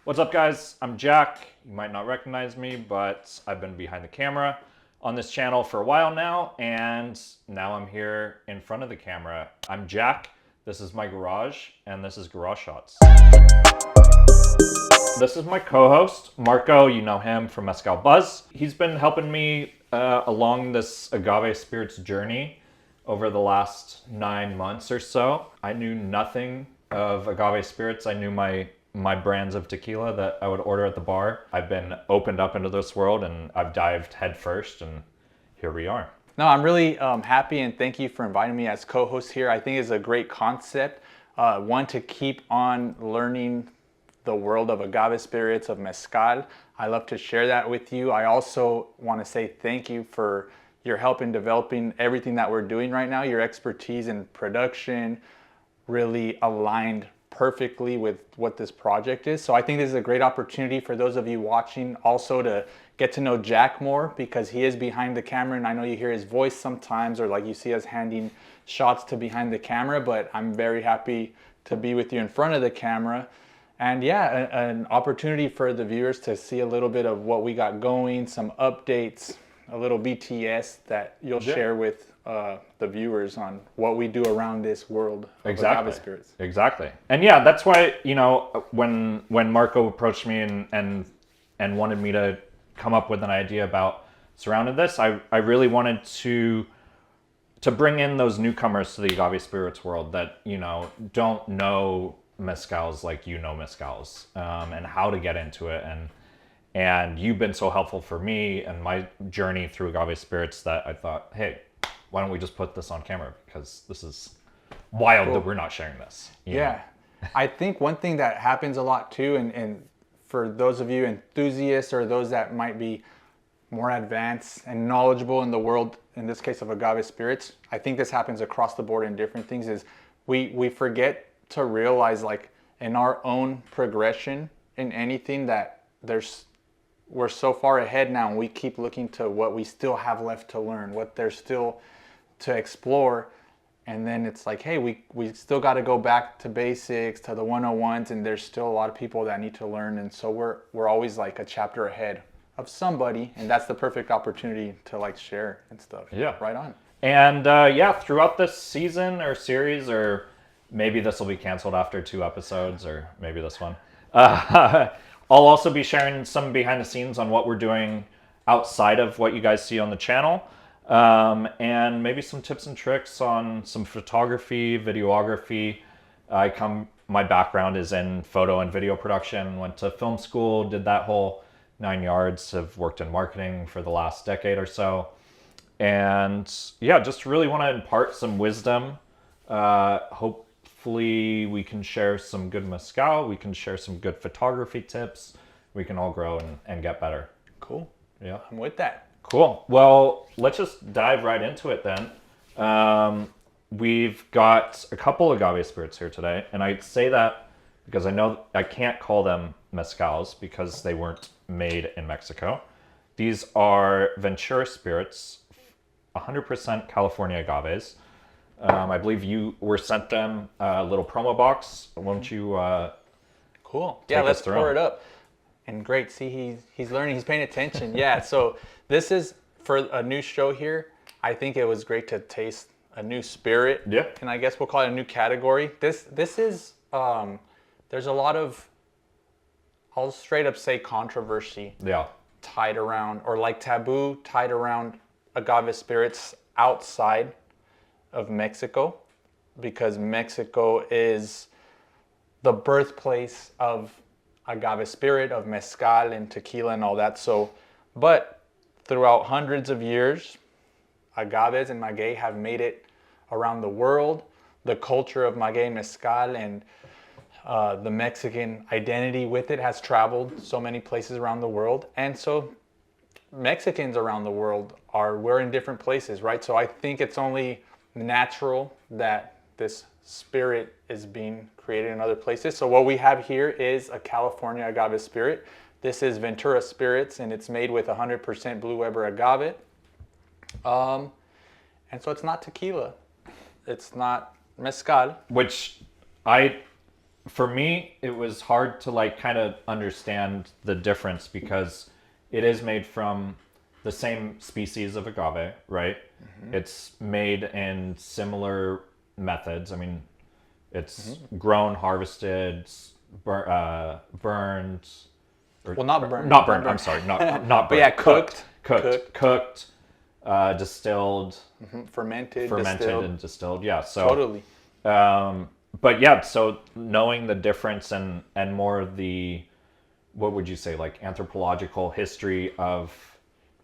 What's up, guys? I'm Jack. You might not recognize me, but I've been behind the camera on this channel for a while now, and now I'm here in front of the camera. I'm Jack. This is my garage, and this is Garage Shots. This is my co-host, Marco. You know him from Mezcal Buzz. He's been helping me along this Agave Spirits journey over the last 9 months or so. I knew nothing of Agave Spirits. I knew my brands of tequila that I would order at the bar. I've been opened up into this world and I've dived head first, and here we are. No, I'm really happy, and thank you for inviting me as co-host here. I think it's a great concept. One, to keep on learning the world of agave spirits, of mezcal. I love to share that with you. I also want to say thank you for your help in developing everything that we're doing right now. Your expertise in production really aligned perfectly with what this project is. So I think this is a great opportunity for those of you watching also to get to know Jack more, because he is behind the camera, and I know you hear his voice sometimes, or like you see us handing shots to behind the camera, but I'm very happy to be with you in front of the camera. And yeah, an opportunity for the viewers to see a little bit of what we got going, some updates, a little BTS that you'll share with the viewers on what we do around this world of agave spirits. Exactly. And yeah, that's why, you know, when Marco approached me and wanted me to come up with an idea about surrounding this, I really wanted to bring in those newcomers to the agave spirits world that, you know, don't know mezcals like you know mezcals, and how to get into it. And you've been so helpful for me and my journey through agave spirits that I thought, hey, why don't we just put this on camera? Because this is wild that we're not sharing this. Yeah. I think one thing that happens a lot too, and for those of you enthusiasts or those that might be more advanced and knowledgeable in the world, in this case of agave spirits, I think this happens across the board in different things, is we forget to realize, like, in our own progression in anything, that we're so far ahead now, and we keep looking to what we still have left to learn, what there's still to explore. And then it's like, hey, we still got to go back to basics, to the 101s, and there's still a lot of people that need to learn. And so we're always like a chapter ahead of somebody, and that's the perfect opportunity to like share and stuff. Yeah. Right on. And yeah, throughout this season or series, or maybe this will be canceled after 2 episodes, or maybe this one, I'll also be sharing some behind the scenes on what we're doing outside of what you guys see on the channel. And maybe some tips and tricks on some photography, videography. My background is in photo and video production, went to film school, did that whole 9 yards, have worked in marketing for the last decade or so. And yeah, just really want to impart some wisdom. Hopefully we can share some good mezcal, we can share some good photography tips, we can all grow and get better. Cool. Yeah. I'm with that. Cool. Well, let's just dive right into it then. We've got a couple agave spirits here today, and I say that because I know I can't call them mezcals because they weren't made in Mexico. These are Ventura spirits, 100% California agaves. I believe you were sent them a little promo box. Won't you? Cool. Yeah, let's pour it up. And great, see, he's learning, he's paying attention. Yeah, so this is for a new show here. I think it was great to taste a new spirit. Yeah. And I guess we'll call it a new category. This is, there's a lot of, I'll straight up say, controversy tied around, or like taboo tied around agave spirits outside of Mexico, because Mexico is the birthplace of agave spirit, of mezcal and tequila and all that. So, but throughout hundreds of years, agaves and maguey have made it around the world. The culture of maguey and mezcal and the Mexican identity with it has traveled so many places around the world. And so Mexicans around the world we're in different places, right? So I think it's only natural that this spirit is being created in other places. So what we have here is a California agave spirit. This is Ventura Spirits, and it's made with 100% Blue Weber agave. And so it's not tequila. It's not mezcal. Which I for me, it was hard to like kind of understand the difference because it is made from the same species of agave, right? It's made in similar methods. I mean, it's grown, harvested, burned. Or, Well, not burned. Not burned. I'm sorry, not burned. But yeah, cooked. Cooked, distilled, Fermented, fermented, distilled. and distilled. Yeah. So Totally. but yeah, so knowing the difference and more of the, what would you say, like anthropological history of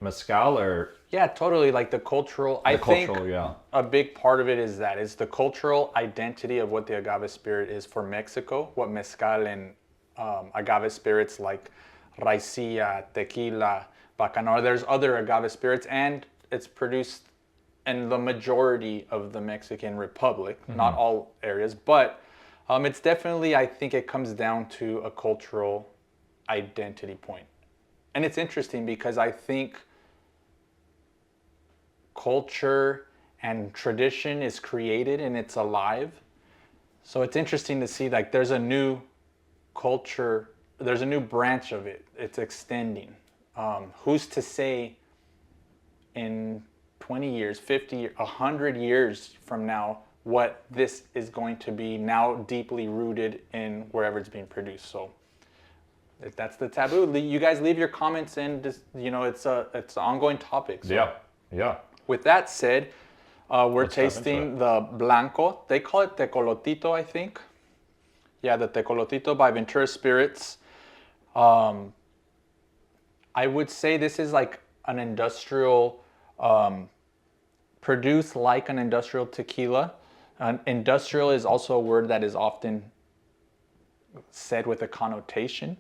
mezcal, or Yeah, totally. Like the cultural. I think yeah. a big part of it is that it's the cultural identity of what the agave spirit is for Mexico. What mezcal and agave spirits like raicilla, tequila, bacanora. There's other agave spirits, and it's produced in the majority of the Mexican Republic, not all areas, but it's definitely, I think it comes down to a cultural identity point. And it's interesting because I think culture and tradition is created and it's alive. So it's interesting to see like there's a new culture, there's a new branch of it. It's extending. Who's to say in 20 years, 50, 100 years from now, what this is going to be now deeply rooted in wherever it's being produced. So that's the taboo. You guys leave your comments and just, it's an ongoing topic. So Yeah. with that said, we're tasting the Blanco. They call it Tecolotito, I think. Yeah, the Tecolotito by Ventura Spirits. I would say this is like an industrial, produced like an industrial tequila. Industrial is also a word that is often said with a connotation.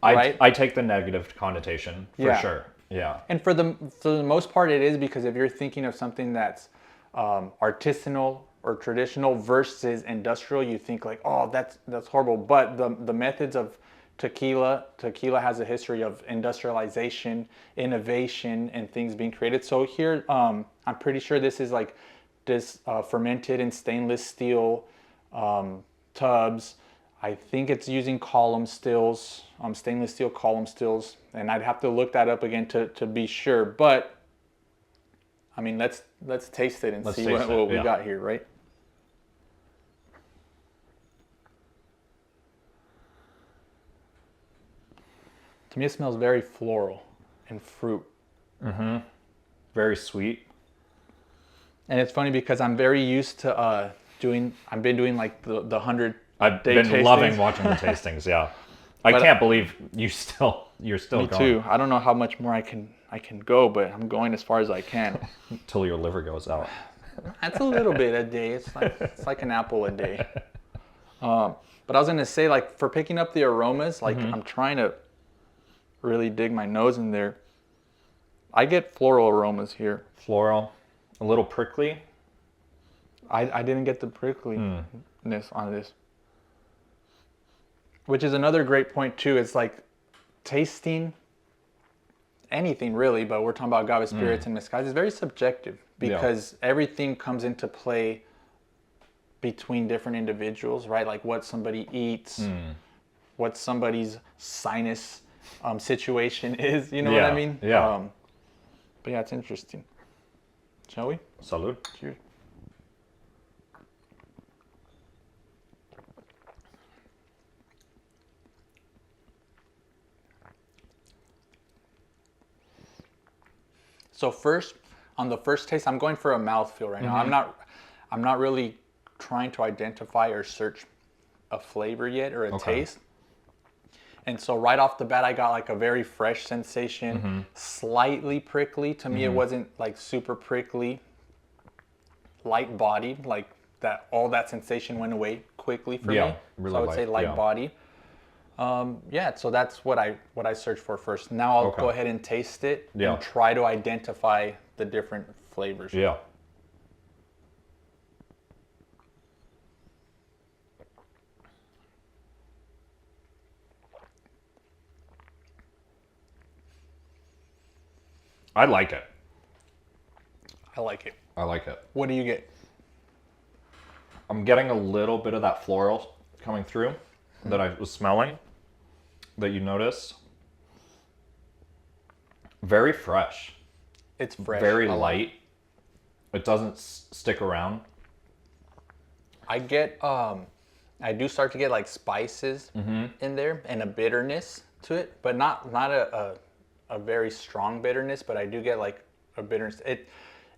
Right? I take the negative connotation for sure. Yeah. And for the most part, it is, because if you're thinking of something that's artisanal or traditional versus industrial, you think like, oh, that's horrible. But the methods of tequila has a history of industrialization, innovation, and things being created. So here, I'm pretty sure this is like this fermented in stainless steel tubs. I think it's using column stills, stainless steel column stills, and I'd have to look that up again to be sure. But I mean, let's taste it and see what we got here, right? To me, it smells very floral and fruit. Very sweet. And it's funny because I'm very used to I've been doing like the 100 I've day been tastings. loving watching the tastings. Yeah, I can't believe you're still Me going. too. I don't know how much more I can go, but I'm going as far as I can. Until your liver goes out. That's a little bit a day. It's like an apple a day. But I was gonna say, like, for picking up the aromas, like I'm trying to really dig my nose in there. I get floral aromas here. Floral, a little prickly. I didn't get the prickliness on this. Which is another great point too. It's like tasting anything really, but we're talking about agave spirits and mezcal. It's very subjective because everything comes into play between different individuals, right? Like what somebody eats, what somebody's sinus situation is. You know what I mean? Yeah. But yeah, it's interesting. Shall we? Salud. Cheers. So first, on the first taste, I'm going for a mouthfeel right now. I'm not really trying to identify or search a flavor yet or a taste. And so right off the bat, I got like a very fresh sensation, slightly prickly. To me, it wasn't like super prickly, light bodied, like that. All that sensation went away quickly for me. Really so I would say light body. So that's what I search for first. Now I'll go ahead and taste it and try to identify the different flavors. Yeah. I like it. I like it. I like it. What do you get? I'm getting a little bit of that floral coming through that I was smelling that you noticed. Very fresh. It's fresh. Very light. It doesn't stick around. I get, I do start to get like spices in there and a bitterness to it, but not a very strong bitterness, but I do get like a bitterness.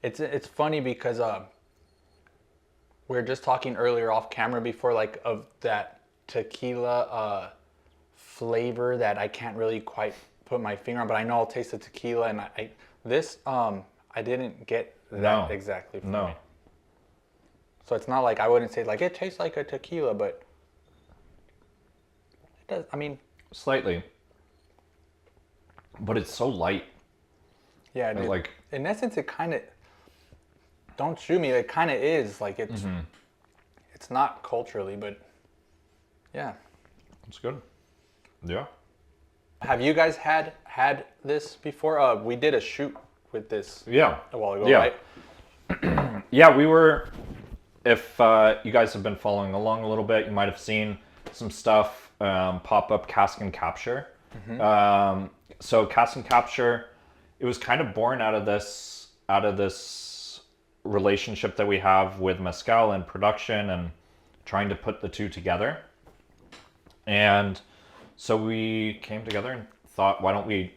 It's funny because we were just talking earlier off camera before, like, of that tequila flavor that I can't really quite put my finger on, but I know I'll taste the tequila, and I didn't get that exactly from it. So it's not like, I wouldn't say like it tastes like a tequila, but it does. I mean, slightly, but it's so light. Yeah, dude. Like, in essence, it kind of, don't shoot me, it kind of is like it's not culturally, but yeah, it's good. Yeah. Have you guys had this before? We did a shoot with this a while ago, right? Yeah, we were. If you guys have been following along a little bit, you might have seen some stuff pop up. Cask Capture. So Cask Capture, it was kind of born out of this relationship that we have with mezcal and production and trying to put the two together. And so we came together and thought, why don't we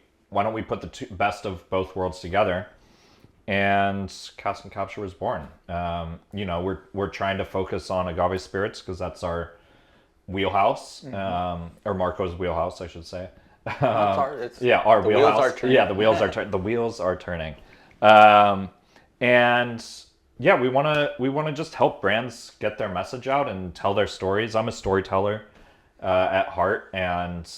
put the best of both worlds together? And Cask Capture was born. We're trying to focus on agave spirits because that's our wheelhouse, or Marco's wheelhouse, I should say. Our wheelhouse. The wheels are turning. And yeah, we want to just help brands get their message out and tell their stories. I'm a storyteller at heart, and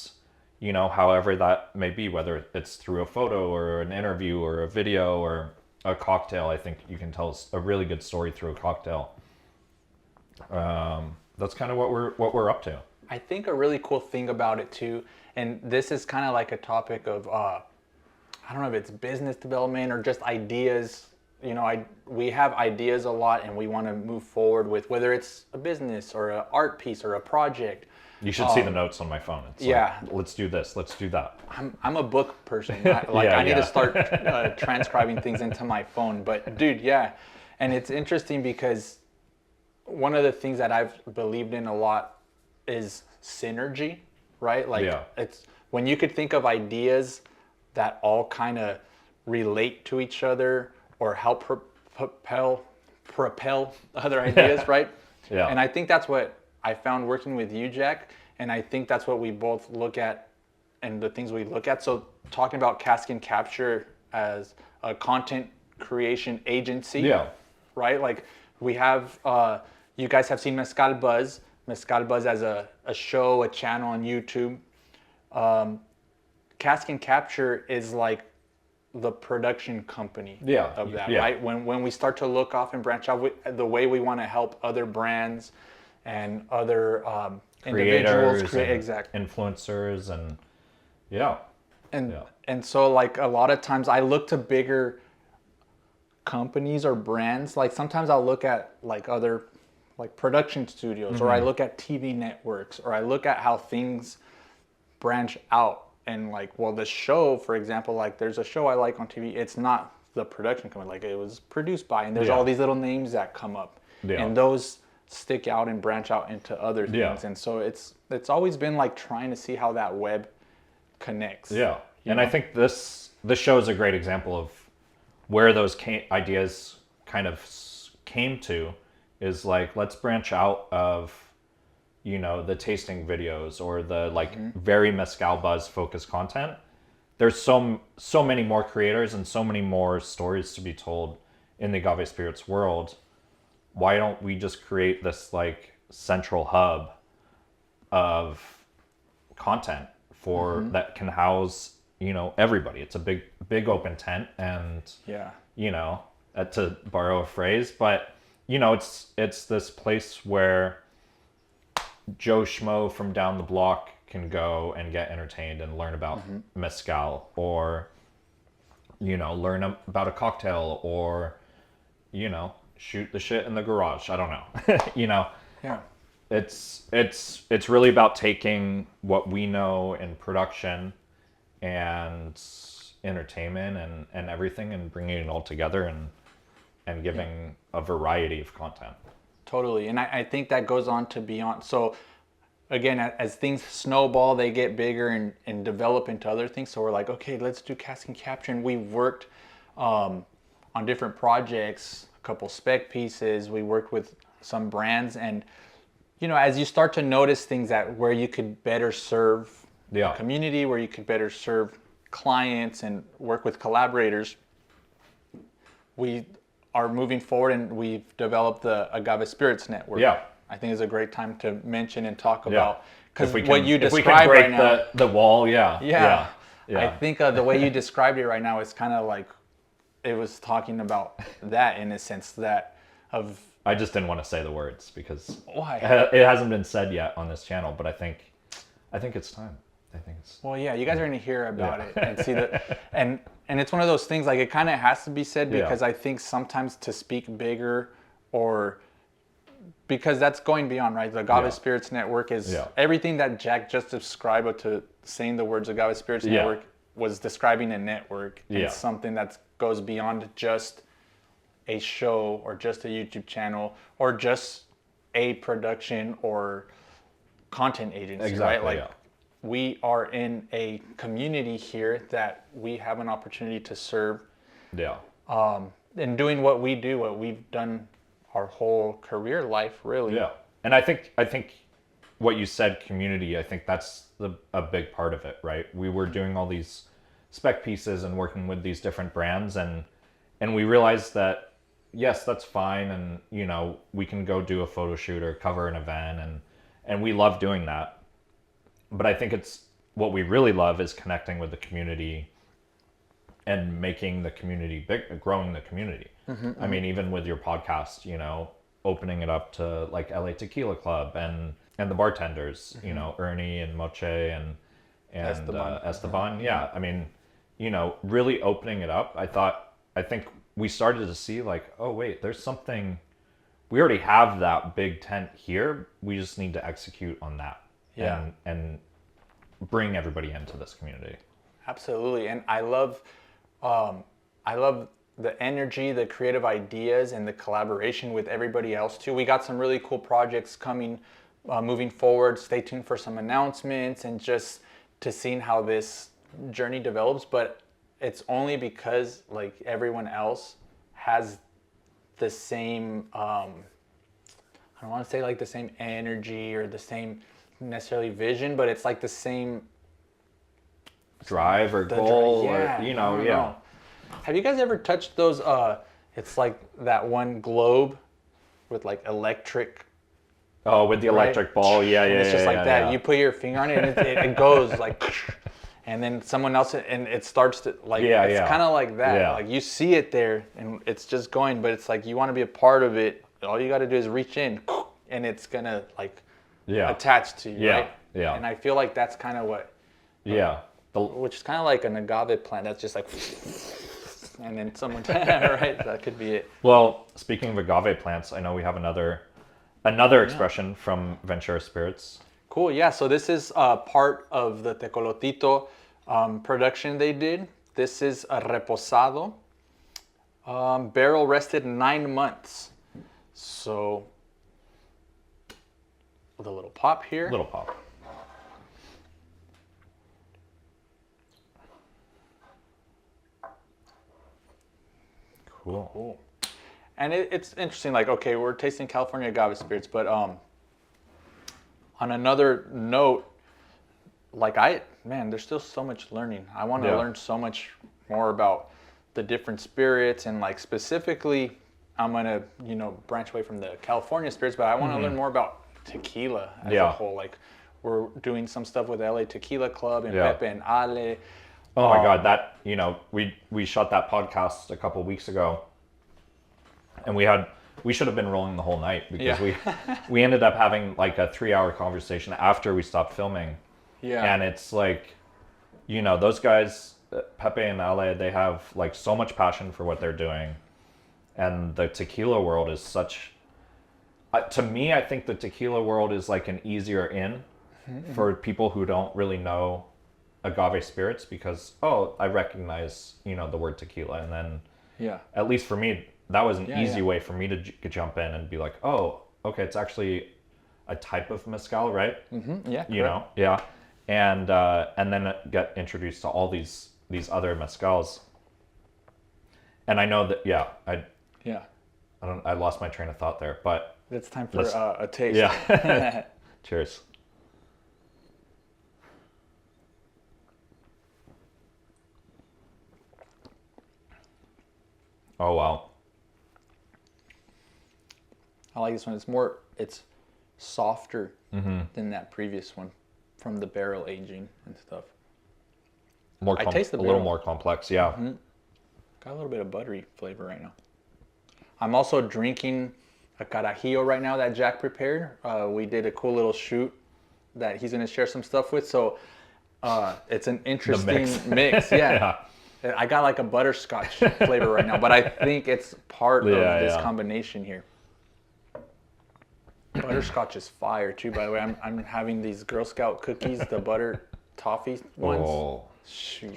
however that may be, whether it's through a photo or an interview or a video or a cocktail, I think you can tell a really good story through a cocktail. That's kind of what we're up to. I think a really cool thing about it too, and this is kind of like a topic of I don't know if it's business development or just ideas. We have ideas a lot, and we want to move forward with whether it's a business or an art piece or a project. You should see the notes on my phone. It's like, let's do this, let's do that. I'm a book person. I need to start transcribing things into my phone. But dude, and it's interesting because one of the things that I've believed in a lot is synergy, right? It's when you could think of ideas that all kind of relate to each other or help propel other ideas, right? Yeah. And I think that's what I found working with you, Jack, and I think that's what we both look at and the things we look at. So talking about Cask Capture as a content creation agency, right? Like we have, you guys have seen Mezcal Buzz as a show, a channel on YouTube. Cask Capture is like the production company of that, right? When we start to look off and branch out, the way we want to help other brands and other individuals, influencers, and and so like a lot of times I look to bigger companies or brands. Like sometimes I'll look at like other like production studios, or I look at TV networks, or I look at how things branch out. And like, well, the show, for example, like there's a show I like on TV. It's not the production company, like it was produced by, and there's all these little names that come up, and those stick out and branch out into other things. And so it's always been like trying to see how that web connects. And I think this show is a great example of where those ideas kind of came to, is like, let's branch out of the tasting videos or the like very Mezcal Buzz focused content. There's so many more creators and so many more stories to be told in the agave spirits world. Why don't we just create this like central hub of content for that can house everybody? It's a big open tent, and to borrow a phrase, but it's this place where Joe Schmo from down the block can go and get entertained and learn about mezcal, or learn about a cocktail, or shoot the shit in the garage. I don't know. It's really about taking what we know in production and entertainment and everything and bringing it all together and giving a variety of content. Totally. And I think that goes on to beyond. So again, as things snowball, they get bigger and develop into other things. So we're like, okay, let's do Cask Capture. And we've worked on different projects, a couple spec pieces. We worked with some brands. And, you know, as you start to notice things that where you could better serve the community, where you could better serve clients and work with collaborators, we are moving forward and we've developed the Agave Spirits Network. Yeah. I think it's a great time to mention and talk about, because what you if we described can break right now, the wall, yeah. I think the way you described it right now is kind of like it was talking about that in a sense that of. I just didn't want to say the words because why it hasn't been said yet on this channel, but I think it's time. I think it's. Well, yeah, you guys are going to hear about it and see that, and it's one of those things like it kind of has to be said because I think sometimes to speak bigger or. Because that's going beyond, right? The Agave Spirits Network is everything that Jack just described to saying the words Agave Spirits Network was describing a network. It's something that goes beyond just a show or just a YouTube channel or just a production or content agency, right? Like we are in a community here that we have an opportunity to serve. Yeah. And doing what we do, what we've done our whole career life, really. Yeah. And I think what you said, community, I think that's a big part of it, right? We were doing all these spec pieces and working with these different brands and we realized that, yes, that's fine. And, you know, we can go do a photo shoot or cover an event and we love doing that. But I think it's what we really love is connecting with the community and making the community big, growing the community. I mean, even with your podcast, you know, opening it up to like LA Tequila Club and the bartenders, you know, Ernie and Moche and Esteban. Yeah. I mean, you know, really opening it up. I think we started to see like, oh wait, there's something, we already have that big tent here. We just need to execute on that and bring everybody into this community. Absolutely. And I love the energy, the creative ideas, and the collaboration with everybody else too. We got some really cool projects coming, moving forward. Stay tuned for some announcements and just to seeing how this journey develops. But it's only because like everyone else has the same, I don't want to say like the same energy or the same necessarily vision, but it's like the same drive or goal or, you know, Have you guys ever touched those, it's like that one globe with like electric. Oh, with the electric ball. Yeah. It's just like that. Yeah. You put your finger on it and it goes like, and then someone else, and it starts to like, it's kind of like that. Yeah. Like you see it there and it's just going, but it's like you want to be a part of it. All you got to do is reach in and it's going to like attach to you, right? Yeah. And I feel like that's kind of what. Which is kind of like an agave plant. That's just like, and then someone, right? That could be it. Well, speaking of agave plants, I know we have another expression from Ventura Spirits. Cool. Yeah. So this is part of the Tecolotito production they did. This is a reposado, barrel rested 9 months. So with a little pop here. Little pop. Cool. And it's interesting, like, okay, we're tasting California agave spirits, but on another note, like there's still so much learning. I want to learn so much more about the different spirits and like specifically, I'm going to, you know, branch away from the California spirits, but I want to learn more about tequila as a whole. Like we're doing some stuff with LA Tequila Club and Pepe and Ale. Oh my God, that, you know, we shot that podcast a couple weeks ago and we should have been rolling the whole night because we ended up having like a 3-hour conversation after we stopped filming. Yeah. And it's like, you know, those guys, Pepe and Ale, they have like so much passion for what they're doing. And the tequila world is such To me, I think the tequila world is like an easier in for people who don't really know agave spirits because, oh, I recognize, the word tequila. And then, Yeah. at least for me, that was an easy yeah. way for me to jump in and be like, oh, okay, it's actually a type of mezcal, right? Yeah. Yeah. And then get introduced to all these other mezcals. And I know that, yeah, I lost my train of thought there, but It's time for a taste. yeah. Cheers. Oh wow. I like this one. It's softer than that previous one from the barrel aging and stuff. I taste a little more complex, yeah. Got a little bit of buttery flavor right now. I'm also drinking a carajillo right now that Jack prepared. We did a cool little shoot that he's going to share some stuff with. So it's an interesting mix. Yeah. I got like a butterscotch flavor right now, but I think it's part of this combination here. Butterscotch is fire too, by the way. I'm having these Girl Scout cookies, the butter toffee ones. Oh. Shoot.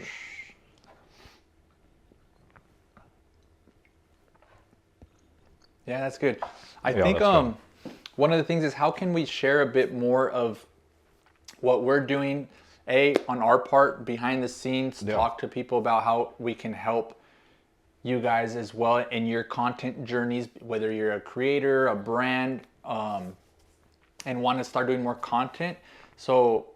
Yeah, that's good. I think one of the things is how can we share a bit more of what we're doing, on our part behind the scenes, talk to people about how we can help you guys as well in your content journeys, whether you're a creator, a brand, and want to start doing more content. So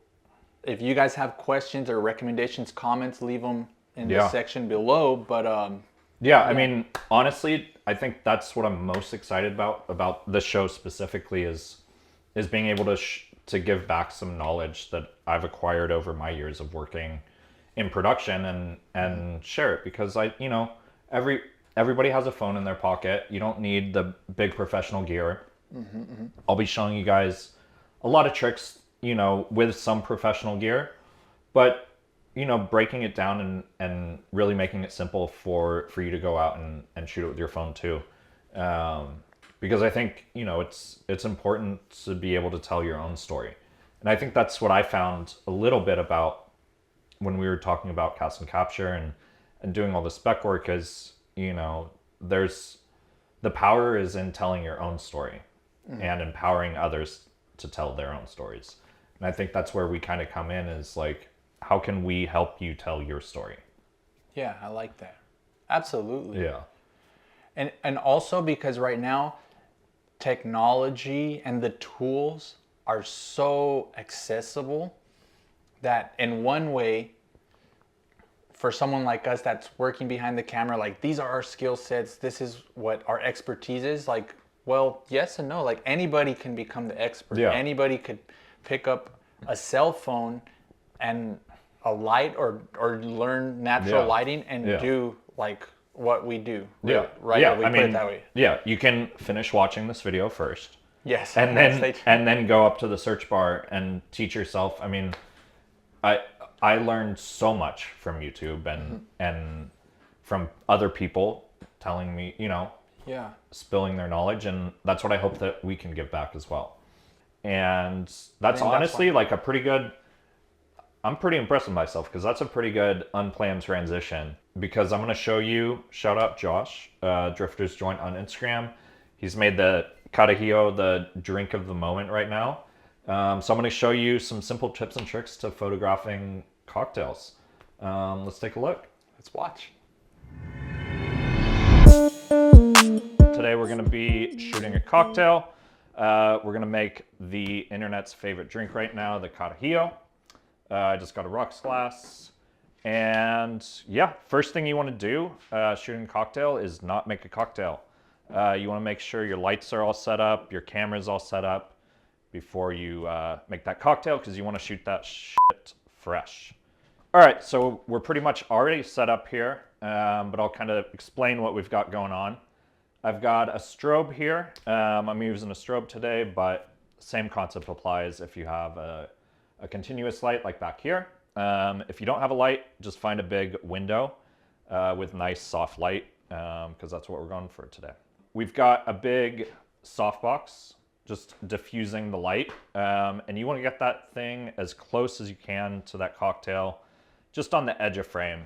if you guys have questions or recommendations, comments, leave them in the section below. But I mean, honestly, I think that's what I'm most excited about the show specifically is being able to give back some knowledge that I've acquired over my years of working in production and share it because everybody has a phone in their pocket. You don't need the big professional gear. I'll be showing you guys a lot of tricks, with some professional gear, but breaking it down and really making it simple for you to go out and shoot it with your phone too. Because I think, it's important to be able to tell your own story. And I think that's what I found a little bit about when we were talking about Cask Capture and doing all the spec work is, there's the power is in telling your own story and empowering others to tell their own stories. And I think that's where we kind of come in is like, how can we help you tell your story? Yeah, I like that. Absolutely. Yeah. And also because right now, technology and the tools are so accessible that in one way, for someone like us that's working behind the camera, like these are our skill sets, this is what our expertise is, like, well, yes and no. Like anybody can become the expert. Yeah. Anybody could pick up a cell phone and a light or learn natural lighting and do like what we do. Right? Yeah. We put it that way. Yeah. You can finish watching this video first. Yes. And then go up to the search bar and teach yourself. I mean, I learned so much from YouTube and from other people telling me, spilling their knowledge, and that's what I hope that we can give back as well. And that's honestly like a pretty good. I'm pretty impressed with myself because that's a pretty good unplanned transition. Because I'm going to show you, shout out Josh, Drifter's Joint on Instagram. He's made the Carajillo the drink of the moment right now. So I'm going to show you some simple tips and tricks to photographing cocktails. Let's take a look. Let's watch. Today we're going to be shooting a cocktail. We're going to make the internet's favorite drink right now, the Carajillo. I just got a rocks glass. And yeah, first thing you want to do shooting a cocktail is not make a cocktail. You want to make sure your lights are all set up, your camera's all set up before you make that cocktail because you want to shoot that shit fresh. All right, so we're pretty much already set up here, but I'll kind of explain what we've got going on. I've got a strobe here. I'm using a strobe today, but same concept applies if you have a continuous light like back here. If you don't have a light, just find a big window with nice soft light because that's what we're going for today. We've got a big softbox just diffusing the light. And you want to get that thing as close as you can to that cocktail, just on the edge of frame,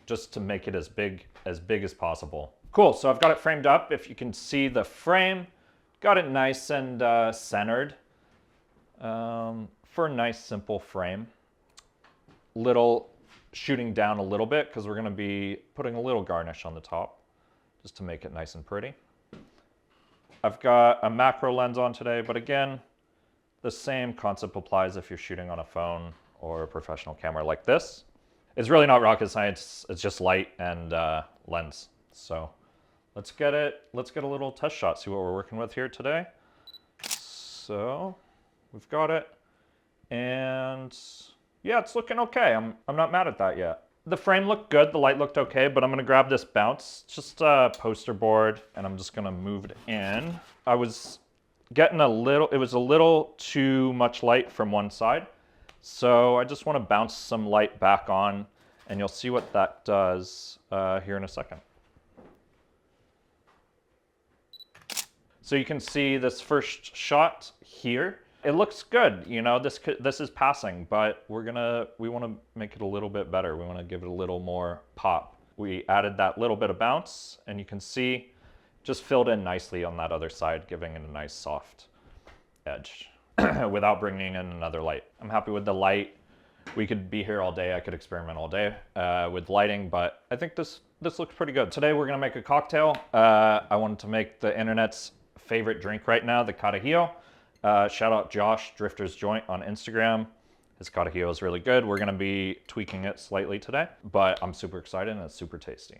just to make it as big as possible. Cool, so I've got it framed up. If you can see the frame, got it nice and centered for a nice simple frame. Little shooting down a little bit because we're going to be putting a little garnish on the top just to make it nice and pretty. I've got a macro lens on today, but again, the same concept applies if you're shooting on a phone or a professional camera like this. It's really not rocket science, it's just light and lens. So let's get a little test shot, see what we're working with here today. So we've got it, and yeah, it's looking okay. I'm not mad at that yet. The frame looked good, the light looked okay, but I'm gonna grab this bounce, just a poster board, and I'm just gonna move it in. I was getting it was a little too much light from one side, so I just wanna bounce some light back on, and you'll see what that does here in a second. So you can see this first shot here. It looks good, you know, this is passing, but we want to make it a little bit better. We want to give it a little more pop. We added that little bit of bounce, and you can see just filled in nicely on that other side, giving it a nice soft edge without bringing in another light. I'm happy with the light. We could be here all day. I could experiment all day with lighting, but I think this looks pretty good. Today we're gonna make a cocktail. I wanted to make the internet's favorite drink right now, the Carajillo. Shout out Josh, Drifter's Joint on Instagram. His Carajillo is really good. We're gonna be tweaking it slightly today, but I'm super excited and it's super tasty.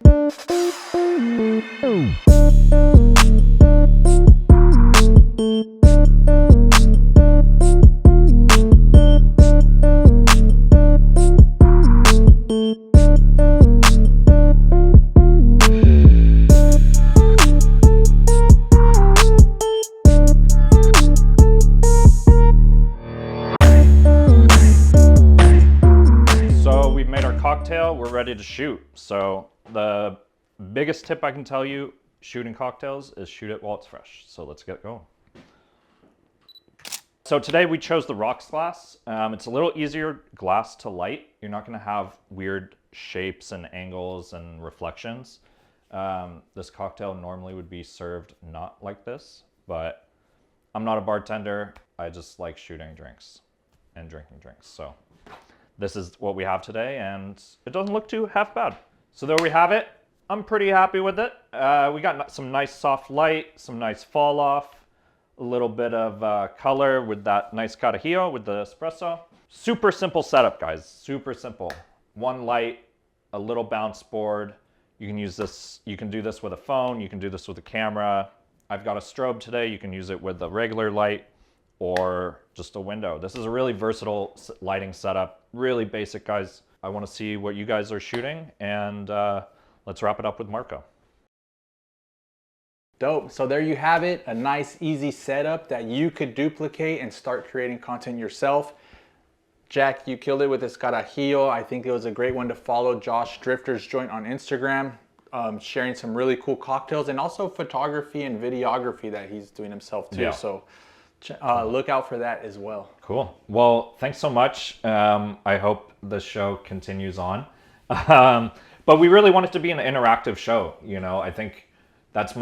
Cocktail, we're ready to shoot. So the biggest tip I can tell you shooting cocktails is shoot it while it's fresh. So let's get going. So today we chose the rocks glass. It's a little easier glass to light. You're not going to have weird shapes and angles and reflections. This cocktail normally would be served not like this, but I'm not a bartender. I just like shooting drinks and drinking drinks. So this is what we have today, and it doesn't look too half bad. So there we have it. I'm pretty happy with it. We got some nice soft light, some nice fall off, a little bit of color with that nice Carajillo with the espresso. Super simple setup, guys, super simple. One light, a little bounce board. You can use this, you can do this with a phone, you can do this with a camera. I've got a strobe today, you can use it with a regular light or just a window. This is a really versatile lighting setup, really basic, guys. I want to see what you guys are shooting, and let's wrap it up with Marco. Dope. So there you have it, a nice, easy setup that you could duplicate and start creating content yourself. Jack, you killed it with this Carajillo. I think it was a great one to follow. Josh Drifter's Joint on Instagram, sharing some really cool cocktails, and also photography and videography that he's doing himself too. Yeah. So look out for that as well. Cool. Well, thanks so much. I hope the show continues on. But we really want it to be an interactive show. You know, I think that's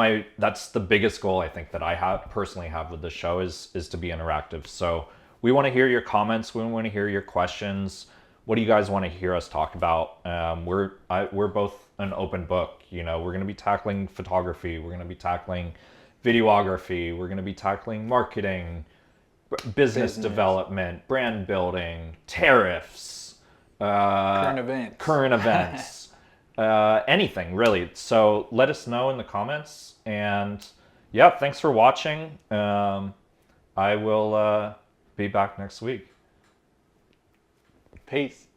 the biggest goal I think that I personally have with the show is to be interactive. So we want to hear your comments. We want to hear your questions. What do you guys want to hear us talk about? We're both an open book. You know, we're going to be tackling photography. We're going to be tackling videography. We're going to be tackling marketing, business development, brand building, tariffs, current events, anything really. So let us know in the comments. And yeah, thanks for watching. I will be back next week. Peace.